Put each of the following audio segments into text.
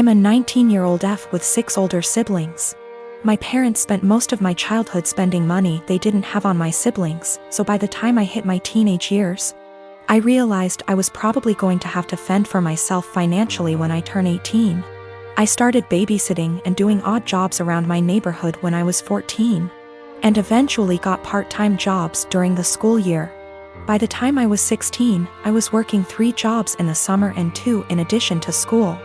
I'm a 19-year-old F with 6 older siblings. My parents spent most of my childhood spending money they didn't have on my siblings, so by the time I hit my teenage years, I realized I was probably going to have to fend for myself financially when I turn 18. I started babysitting and doing odd jobs around my neighborhood when I was 14, and eventually got part-time jobs during the school year. By the time I was 16, I was working 3 jobs in the summer and 2 in addition to school.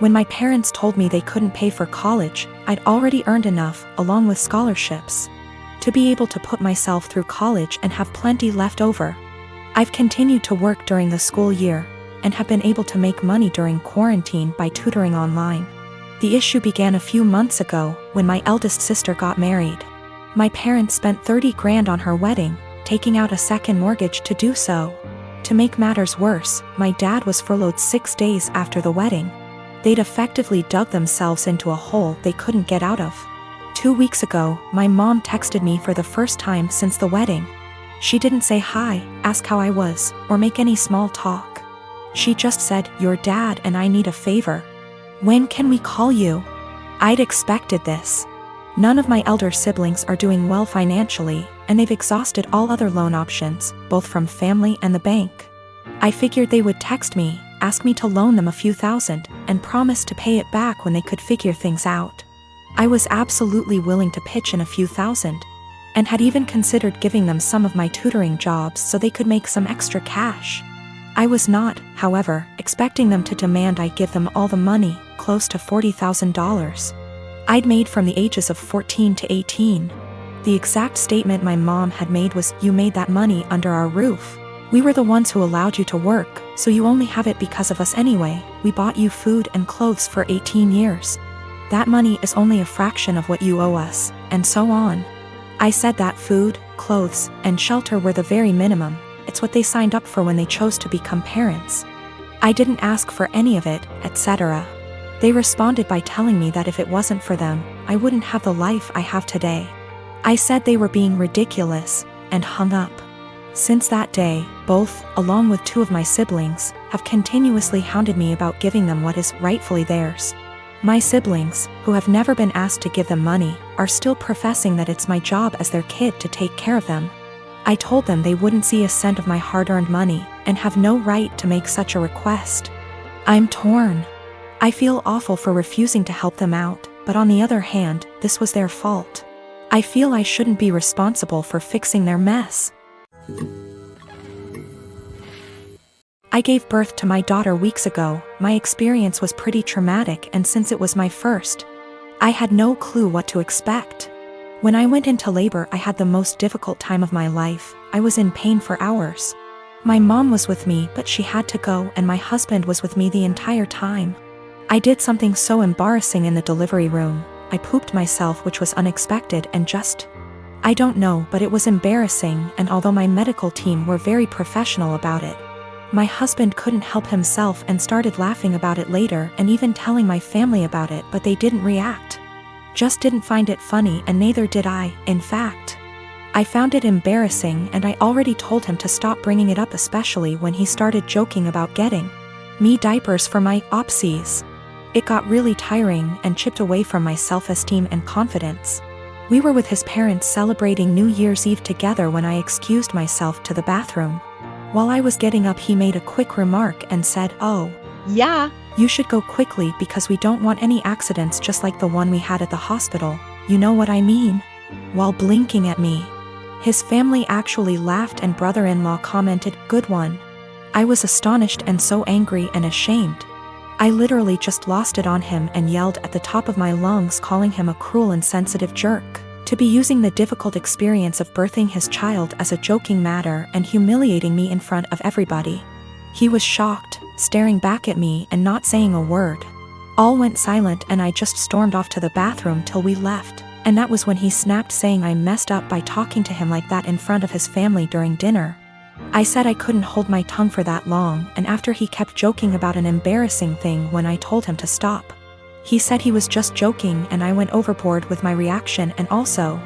When my parents told me they couldn't pay for college, I'd already earned enough, along with scholarships, to be able to put myself through college and have plenty left over. I've continued to work during the school year, and have been able to make money during quarantine by tutoring online. The issue began a few months ago, when my eldest sister got married. My parents spent $30 grand on her wedding, taking out a second mortgage to do so. To make matters worse, my dad was furloughed 6 days after the wedding. They'd effectively dug themselves into a hole they couldn't get out of. 2 weeks ago, my mom texted me for the first time since the wedding. She didn't say hi, ask how I was, or make any small talk. She just said, "Your dad and I need a favor. When can we call you?" I'd expected this. None of my elder siblings are doing well financially, and they've exhausted all other loan options, both from family and the bank. I figured they would text me, ask me to loan them a few thousand, and promise to pay it back when they could figure things out. I was absolutely willing to pitch in a few thousand, and had even considered giving them some of my tutoring jobs so they could make some extra cash. I was not, however, expecting them to demand I give them all the money, close to $40,000. I'd made from the ages of 14 to 18. The exact statement my mom had made was, "You made that money under our roof. We were the ones who allowed you to work, so you only have it because of us anyway. We bought you food and clothes for 18 years. That money is only a fraction of what you owe us," and so on. I said that food, clothes, and shelter were the very minimum. It's what they signed up for when they chose to become parents. I didn't ask for any of it, etc. They responded by telling me that if it wasn't for them, I wouldn't have the life I have today. I said they were being ridiculous, and hung up. Since that day, both, along with 2 of my siblings, have continuously hounded me about giving them what is rightfully theirs. My siblings, who have never been asked to give them money, are still professing that it's my job as their kid to take care of them. I told them they wouldn't see a cent of my hard-earned money, and have no right to make such a request. I'm torn. I feel awful for refusing to help them out, but on the other hand, this was their fault. I feel I shouldn't be responsible for fixing their mess. I gave birth to my daughter weeks ago. My experience was pretty traumatic, and since it was my first, I had no clue what to expect. When I went into labor, I had the most difficult time of my life. I was in pain for hours. My mom was with me, but she had to go, and my husband was with me the entire time. I did something so embarrassing in the delivery room. I pooped myself, which was unexpected, and I don't know, but it was embarrassing, and although my medical team were very professional about it, my husband couldn't help himself and started laughing about it later and even telling my family about it, but they didn't react. Just didn't find it funny, and neither did I, in fact. I found it embarrassing, and I already told him to stop bringing it up, especially when he started joking about getting me diapers for my opsies. It got really tiring and chipped away from my self-esteem and confidence. We were with his parents celebrating New Year's Eve together when I excused myself to the bathroom. While I was getting up, he made a quick remark and said, "Oh, yeah, you should go quickly because we don't want any accidents just like the one we had at the hospital. You know what I mean?" While blinking at me. His family actually laughed, and brother-in-law commented, "Good one." I was astonished and so angry and ashamed. I literally just lost it on him and yelled at the top of my lungs, calling him a cruel and insensitive jerk, to be using the difficult experience of birthing his child as a joking matter and humiliating me in front of everybody. He was shocked, staring back at me and not saying a word. All went silent, and I just stormed off to the bathroom till we left, and that was when he snapped, saying I messed up by talking to him like that in front of his family during dinner. I said I couldn't hold my tongue for that long, and after he kept joking about an embarrassing thing when I told him to stop. He said he was just joking, and I went overboard with my reaction, and also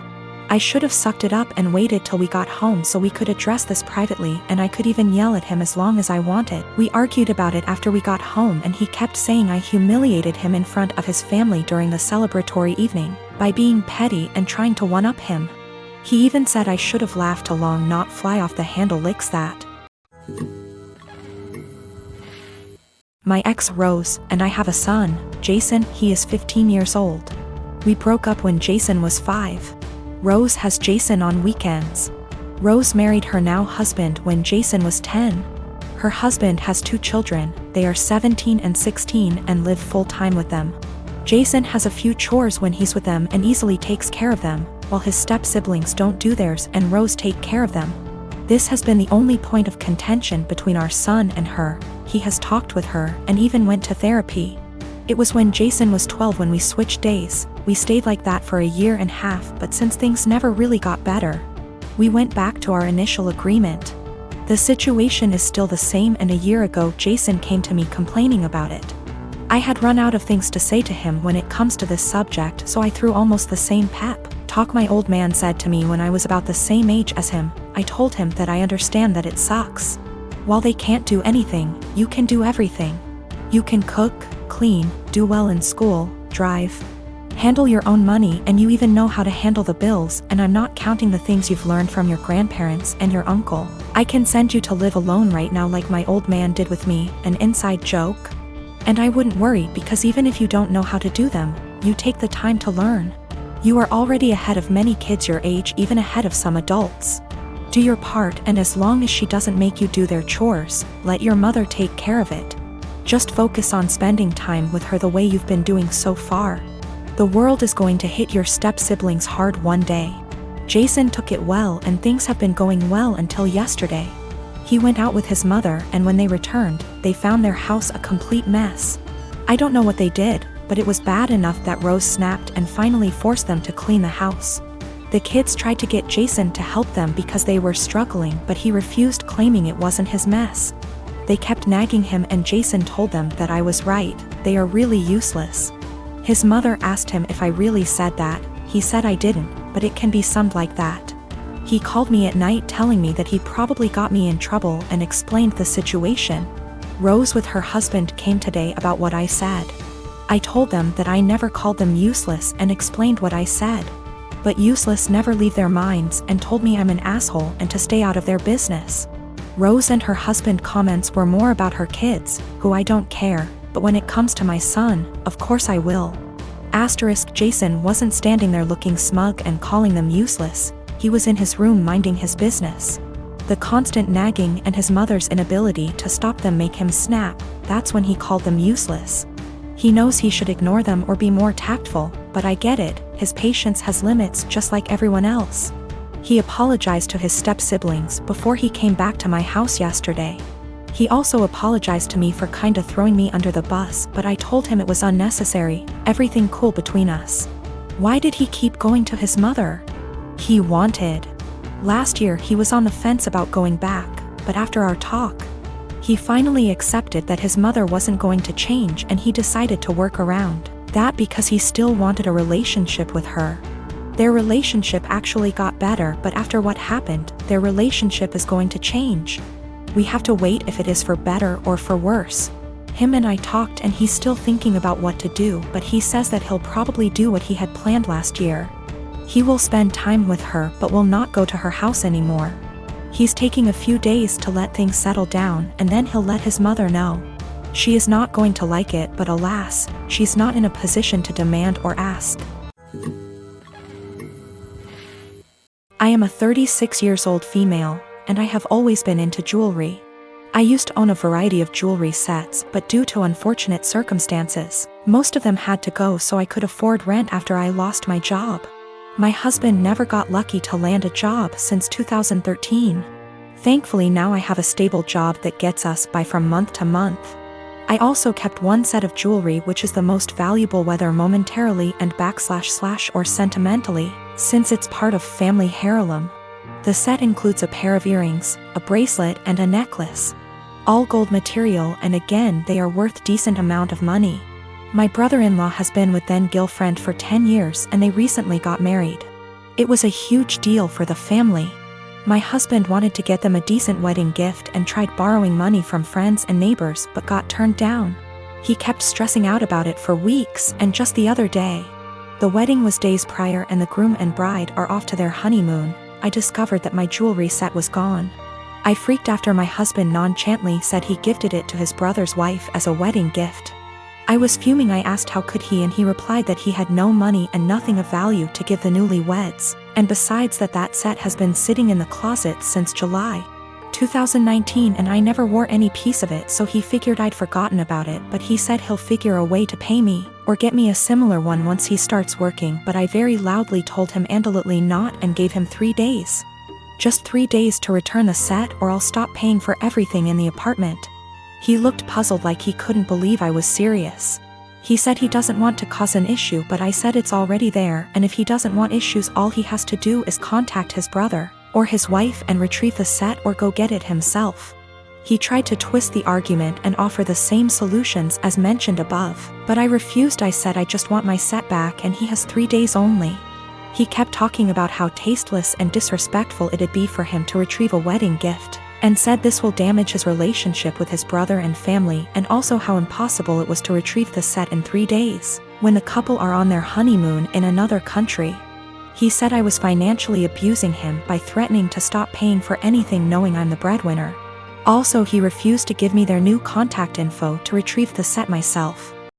I should have sucked it up and waited till we got home so we could address this privately, and I could even yell at him as long as I wanted. We argued about it after we got home, and he kept saying I humiliated him in front of his family during the celebratory evening by being petty and trying to one-up him. He even said I should have laughed along, not fly off the handle licks that. My ex Rose and I have a son, Jason. He is 15 years old. We broke up when Jason was 5. Rose has Jason on weekends. Rose married her now husband when Jason was 10. Her husband has 2 children, they are 17 and 16 and live full-time with them. Jason has a few chores when he's with them and easily takes care of them, while his step-siblings don't do theirs and Rose take care of them. This has been the only point of contention between our son and her. He has talked with her and even went to therapy. It was when Jason was 12 when we switched days. We stayed like that for a year and a half, but since things never really got better, we went back to our initial agreement. The situation is still the same, and a year ago Jason came to me complaining about it. I had run out of things to say to him when it comes to this subject, so I threw almost the same pep talk my old man said to me when I was about the same age as him. I told him that I understand that it sucks. While they can't do anything, you can do everything. You can cook, clean, do well in school, drive, handle your own money, and you even know how to handle the bills, and I'm not counting the things you've learned from your grandparents and your uncle. I can send you to live alone right now like my old man did with me, an inside joke. And I wouldn't worry, because even if you don't know how to do them, you take the time to learn. You are already ahead of many kids your age, even ahead of some adults. Do your part, and as long as she doesn't make you do their chores, let your mother take care of it. Just focus on spending time with her the way you've been doing so far. The world is going to hit your step-siblings hard one day. Jason took it well, and things have been going well until yesterday. He went out with his mother, and when they returned, they found their house a complete mess. I don't know what they did, but it was bad enough that Rose snapped and finally forced them to clean the house. The kids tried to get Jason to help them because they were struggling, but he refused, claiming it wasn't his mess. They kept nagging him, and Jason told them that I was right, they are really useless. His mother asked him if I really said that. He said I didn't, but it can be summed like that. He called me at night telling me that he probably got me in trouble and explained the situation. Rose with her husband came today about what I said. I told them that I never called them useless and explained what I said. But useless never leave their minds, and told me I'm an asshole and to stay out of their business. Rose and her husband comments were more about her kids, who I don't care, but when it comes to my son, of course I will. Jason wasn't standing there looking smug and calling them useless. He was in his room minding his business. The constant nagging and his mother's inability to stop them make him snap. That's when he called them useless. He knows he should ignore them or be more tactful, but I get it, his patience has limits just like everyone else. He apologized to his step-siblings before he came back to my house yesterday. He also apologized to me for kinda throwing me under the bus, but I told him it was unnecessary, everything cool between us. Why did he keep going to his mother? He wanted. Last year he was on the fence about going back, but after our talk, he finally accepted that his mother wasn't going to change, and he decided to work around that because he still wanted a relationship with her. Their relationship actually got better, but after what happened, their relationship is going to change. We have to wait if it is for better or for worse. Him and I talked, and he's still thinking about what to do, but he says that he'll probably do what he had planned last year. He will spend time with her but will not go to her house anymore. He's taking a few days to let things settle down, and then he'll let his mother know. She is not going to like it, but alas, she's not in a position to demand or ask. I am a 36 years old female, and I have always been into jewelry. I used to own a variety of jewelry sets, but due to unfortunate circumstances, most of them had to go so I could afford rent after I lost my job. My husband never got lucky to land a job since 2013. Thankfully now I have a stable job that gets us by from month to month. I also kept one set of jewelry which is the most valuable, whether momentarily and / or sentimentally, since it's part of family heirloom. The set includes a pair of earrings, a bracelet, and a necklace. All gold material, and again they are worth decent amount of money. My brother-in-law has been with then-girlfriend for 10 years, and they recently got married. It was a huge deal for the family. My husband wanted to get them a decent wedding gift and tried borrowing money from friends and neighbors but got turned down. He kept stressing out about it for weeks, and just the other day, the wedding was days prior and the groom and bride are off to their honeymoon, I discovered that my jewelry set was gone. I freaked after my husband nonchalantly said he gifted it to his brother's wife as a wedding gift. I was fuming. I asked how could he, and he replied that he had no money and nothing of value to give the newlyweds, and besides that set has been sitting in the closet since July 2019 and I never wore any piece of it, so he figured I'd forgotten about it, but he said he'll figure a way to pay me or get me a similar one once he starts working, but I very loudly told him absolutely not and gave him 3 days. Just 3 days to return the set or I'll stop paying for everything in the apartment. He looked puzzled like he couldn't believe I was serious. He said he doesn't want to cause an issue, but I said it's already there, and if he doesn't want issues all he has to do is contact his brother or his wife and retrieve the set or go get it himself. He tried to twist the argument and offer the same solutions as mentioned above, but I refused. I said I just want my set back and he has 3 days only. He kept talking about how tasteless and disrespectful it'd be for him to retrieve a wedding gift, and said this will damage his relationship with his brother and family, and also how impossible it was to retrieve the set in 3 days, when the couple are on their honeymoon in another country. He said I was financially abusing him by threatening to stop paying for anything knowing I'm the breadwinner. Also, he refused to give me their new contact info to retrieve the set myself.